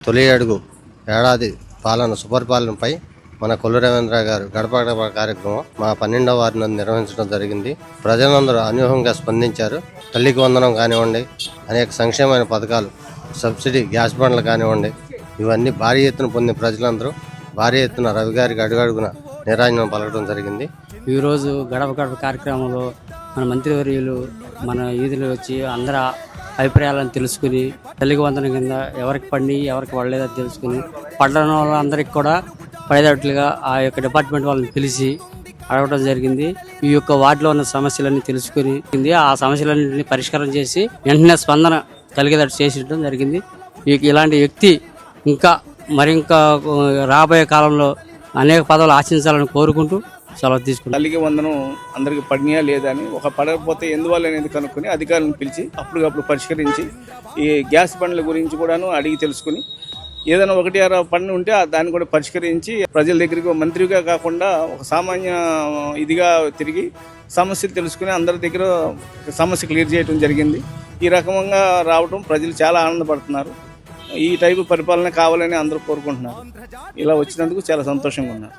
తొలి అడుగు ఏడాది పాలన సుపరిపాలనపై మన కొల్లు రవీంద్ర గారు గడప గడప కార్యక్రమం మా 12వ వార్డు నందు నిర్వహించడం జరిగింది. ప్రజలందరూ అనూహ్యంగా స్పందించారు. తల్లికి వందనం కానివ్వండి, అనేక సంక్షేమైన పథకాలు, సబ్సిడీ గ్యాస్ బండ్లు కానివ్వండి, ఇవన్నీ భారీ ఎత్తున పొందిన ప్రజలందరూ భారీ ఎత్తున రవి గారికి అడుగడుగున నీరాజనం పలకడం జరిగింది. ఈరోజు గడప గడప కార్యక్రమంలో మన మంత్రివర్యులు మన వీధిలో వచ్చి అందరూ అభిప్రాయాలను తెలుసుకుని తల్లికి వందనం కింద ఎవరికి పడి ఎవరికి పడలేదో తెలుసుకుని పడ్డ వాళ్ళందరికీ కూడా పడేటట్లుగా ఆ యొక్క డిపార్ట్మెంట్ వాళ్ళని పిలిచి అడగడం జరిగింది. ఈ యొక్క వార్డులో ఉన్న సమస్యలన్నీ తెలుసుకుని ఆ సమస్యలన్నింటినీ పరిష్కారం చేసి వెంటనే స్పందన కలిగేటట్టు చేసేయడం జరిగింది. ఇలాంటి వ్యక్తి ఇంకా రాబోయే కాలంలో అనేక పదవులు ఆశించాలని కోరుకుంటూ సెలవు తీసుకున్నాం. తల్లికి వందనం అందరికి పడినాయా లేదా అని పడకపోతే ఎందువల్ల అనేది కనుక్కొని అధికారులను పిలిచి అప్పటికప్పుడు పరిష్కరించి ఈ గ్యాస్ బండ్ల గురించి కూడాను అడిగి తెలుసుకుని ఏదైనా 1-6 పనులు ఉంటే దాన్ని కూడా పరిష్కరించి ప్రజల దగ్గరికి మంత్రిగా కాకుండా ఒక సామాన్య ఇదిగా తిరిగి సమస్యలు తెలుసుకుని అందరి దగ్గర సమస్య క్లియర్ చేయడం జరిగింది. ఈ రకంగా రావడం ప్రజలు చాలా ఆనందపడుతున్నారు. ఈ టైపు పరిపాలన కావాలని అందరూ కోరుకుంటున్నారు. ఇలా వచ్చినందుకు చాలా సంతోషంగా ఉన్నారు.